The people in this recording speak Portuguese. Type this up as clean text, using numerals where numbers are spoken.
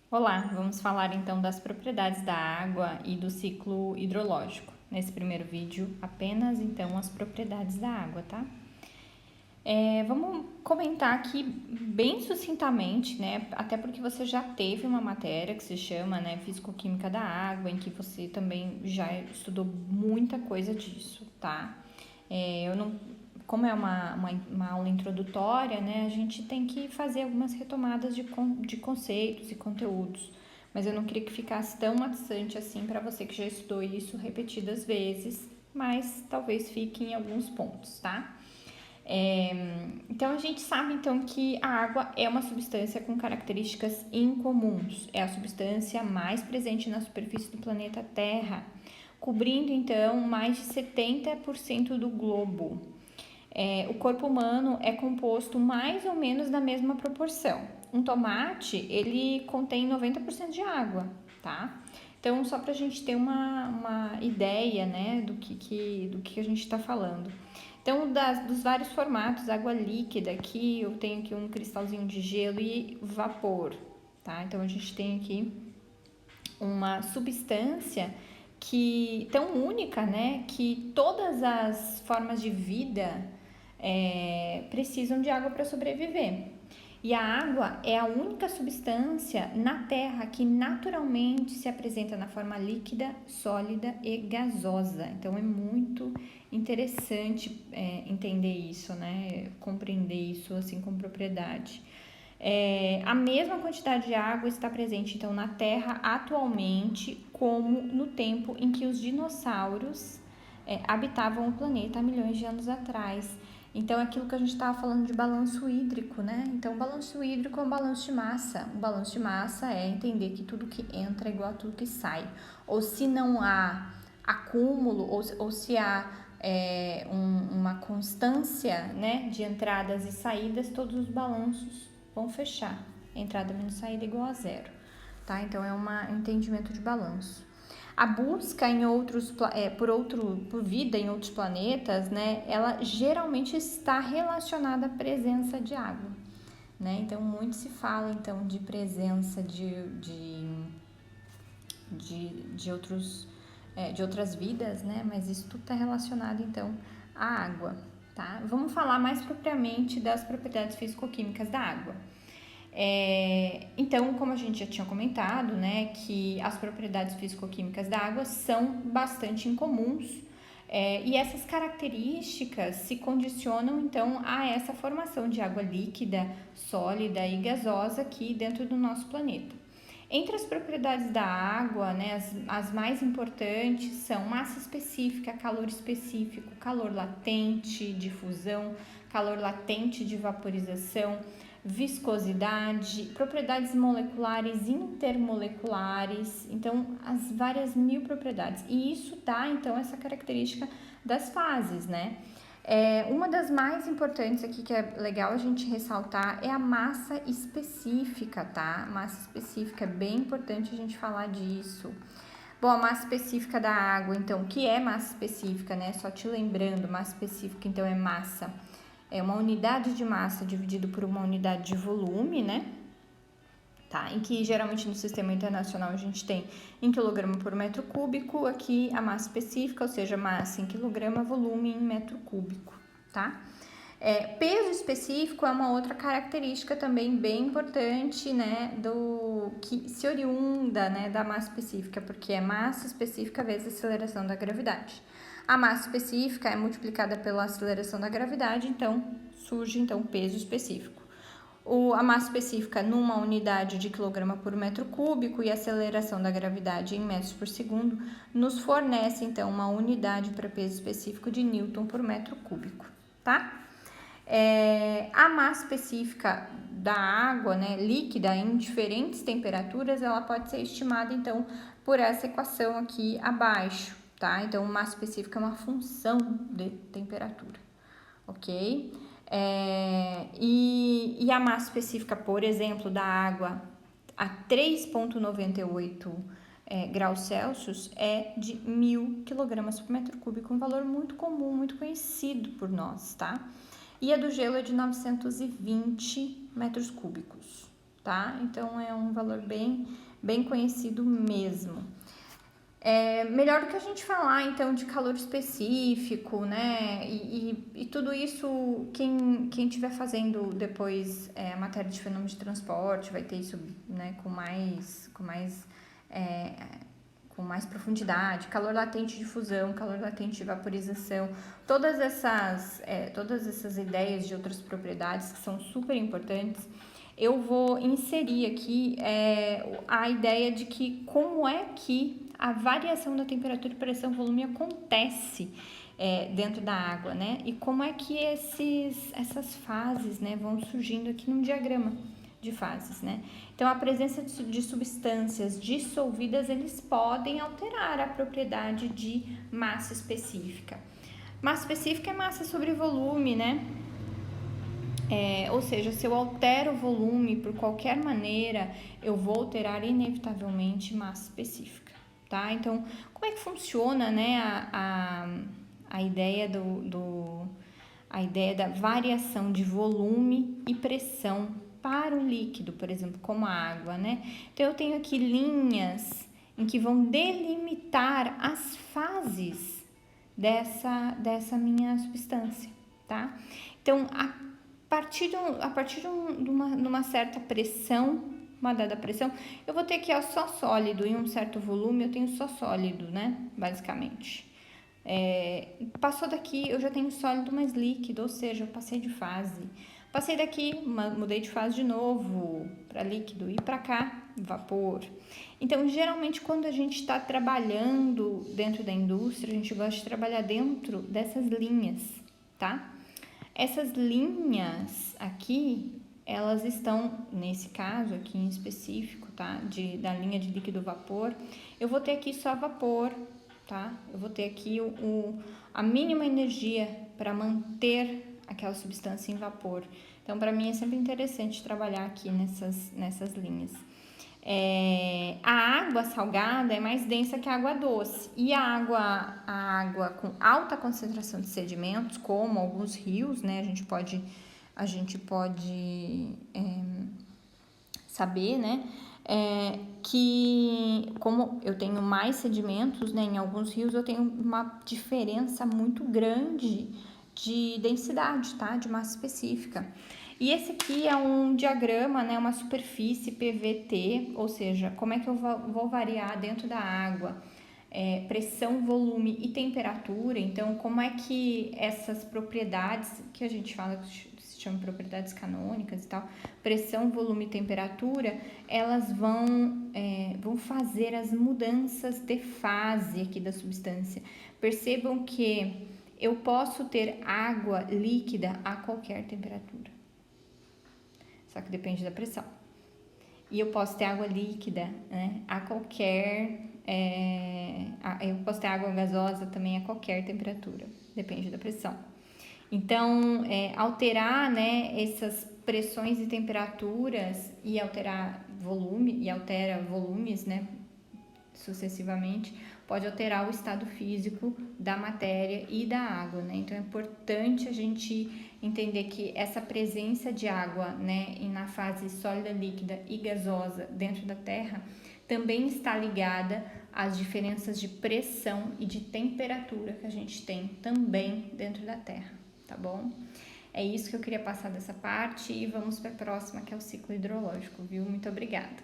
Olá, vamos falar então das propriedades da água e do ciclo hidrológico. Nesse primeiro vídeo, apenas então as propriedades da água, tá? Vamos comentar aqui bem sucintamente, né? Até porque você já teve uma matéria que se chama, né, Físico-Química da Água, em que você também já estudou muita coisa disso, tá? Eu não, como é uma aula introdutória, né, a gente tem que fazer algumas retomadas de conceitos e conteúdos. Mas eu não queria que ficasse tão maçante assim para você que já estudou isso repetidas vezes, mas talvez fique em alguns pontos, tá? Então a gente sabe então que a água é uma substância com características incomuns. É a substância mais presente na superfície do planeta Terra, cobrindo então mais de 70% do globo. O corpo humano é composto mais ou menos da mesma proporção. Um tomate, ele contém 90% de água, tá? Então, só para a gente ter uma ideia, né, do que a gente está falando. Então, dos vários formatos, água líquida, aqui eu tenho aqui um cristalzinho de gelo e vapor, tá? Então, a gente tem aqui uma substância que tão única, né, que todas as formas de vida precisam de água para sobreviver. E a água é a única substância na Terra que naturalmente se apresenta na forma líquida, sólida e gasosa. Então é muito interessante entender isso, né? Compreender isso assim com propriedade. A mesma quantidade de água está presente então na Terra atualmente como no tempo em que os dinossauros habitavam o planeta há milhões de anos atrás. Então, é aquilo que a gente estava falando de balanço hídrico, né? Então, o balanço hídrico é um balanço de massa. O balanço de massa é entender que tudo que entra é igual a tudo que sai. Ou se não há acúmulo, ou se há uma constância, né, de entradas e saídas, todos os balanços vão fechar. Entrada menos saída igual a zero. Tá? Então, é um entendimento de balanço. A busca em por vida em outros planetas, né, ela geralmente está relacionada à presença de água, né? Então, muito se fala então de presença de outras vidas, né? Mas isso tudo está relacionado então à água, tá? Vamos falar mais propriamente das propriedades físico-químicas da água. Então, como a gente já tinha comentado, né, que as propriedades físico-químicas da água são bastante incomuns e essas características se condicionam então a essa formação de água líquida, sólida e gasosa aqui dentro do nosso planeta. Entre as propriedades da água, né, as mais importantes são massa específica, calor específico, calor latente de fusão, calor latente de vaporização, viscosidade, propriedades moleculares, intermoleculares, então as várias mil propriedades. E isso dá então essa característica das fases, né? Uma das mais importantes aqui que é legal a gente ressaltar é a massa específica, tá? Massa específica, é bem importante a gente falar disso. Bom, a massa específica da água, então, o que é massa específica, né? Só te lembrando, massa específica, então, é massa. É uma unidade de massa dividido por uma unidade de volume, né? Tá? Em que geralmente no sistema internacional a gente tem em quilograma por metro cúbico, aqui a massa específica, ou seja, massa em quilograma, volume em metro cúbico, tá? Peso específico é uma outra característica também bem importante, né, do que se oriunda, né, da massa específica, porque é massa específica vezes a aceleração da gravidade. A massa específica é multiplicada pela aceleração da gravidade, então surge então peso específico. A massa específica numa unidade de quilograma por metro cúbico e a aceleração da gravidade em metros por segundo nos fornece então uma unidade para peso específico de Newton por metro cúbico, tá? A massa específica da água, né, líquida em diferentes temperaturas, ela pode ser estimada então por essa equação aqui abaixo, tá? Então, massa específica é uma função de temperatura, ok? E a massa específica, por exemplo, da água a 3,98 graus Celsius é de 1.000 kg por metro cúbico, um valor muito comum, muito conhecido por nós, tá? E a do gelo é de 920 metros cúbicos, tá? Então é um valor bem conhecido mesmo. Melhor do que a gente falar, então, de calor específico, né? E tudo isso, quem estiver fazendo depois a matéria de fenômeno de transporte vai ter isso, né, é, com mais profundidade, calor latente de fusão, calor latente de vaporização, todas essas ideias de outras propriedades que são super importantes. Eu vou inserir aqui a ideia de que como é que a variação da temperatura, pressão, volume acontece dentro da água, né? E como é que essas fases, né, vão surgindo aqui num diagrama de fases, né? Então, a presença de substâncias dissolvidas, eles podem alterar a propriedade de massa específica. Massa específica é massa sobre volume, né? Ou seja, se eu altero o volume por qualquer maneira, eu vou alterar inevitavelmente massa específica, tá? Então, como é que funciona, né, a ideia a ideia da variação de volume e pressão para um líquido, por exemplo, como a água, né? Então, eu tenho aqui linhas em que vão delimitar as fases dessa minha substância, tá? Então, a partir de uma certa pressão, uma dada pressão, eu vou ter aqui só sólido. Em um certo volume eu tenho só sólido, né? Basicamente. Passou daqui, eu já tenho sólido mais líquido, ou seja, eu passei de fase. Passei daqui, mudei de fase de novo para líquido, e para cá, vapor. Então, geralmente, quando a gente está trabalhando dentro da indústria, a gente gosta de trabalhar dentro dessas linhas, tá? Essas linhas aqui, elas estão, nesse caso aqui em específico, tá? Da linha de líquido vapor, eu vou ter aqui só vapor, tá? Eu vou ter aqui a mínima energia para manter aquela substância em vapor. Então, para mim é sempre interessante trabalhar aqui nessas linhas. A água salgada é mais densa que a água doce. E a água com alta concentração de sedimentos, como alguns rios, né? A gente pode saber, né? Que como eu tenho mais sedimentos, né, em alguns rios eu tenho uma diferença muito grande de densidade, tá? De massa específica. E esse aqui é um diagrama, né, uma superfície PVT, ou seja, como é que eu vou variar dentro da água? Pressão, volume e temperatura. Então, como é que essas propriedades que a gente fala, que se chama propriedades canônicas e tal, pressão, volume e temperatura, elas vão fazer as mudanças de fase aqui da substância. Percebam que eu posso ter água líquida a qualquer temperatura, só que depende da pressão. E eu posso ter água líquida, né, a qualquer... eu posso ter água gasosa também a qualquer temperatura, depende da pressão. Então, alterar, né, essas pressões e temperaturas e alterar volume, e altera volumes, né, sucessivamente, pode alterar o estado físico da matéria e da água, né? Então é importante a gente entender que essa presença de água, né, na fase sólida, líquida e gasosa dentro da Terra também está ligada às diferenças de pressão e de temperatura que a gente tem também dentro da Terra, tá bom? É isso que eu queria passar dessa parte e vamos para a próxima, que é o ciclo hidrológico, viu? Muito obrigada!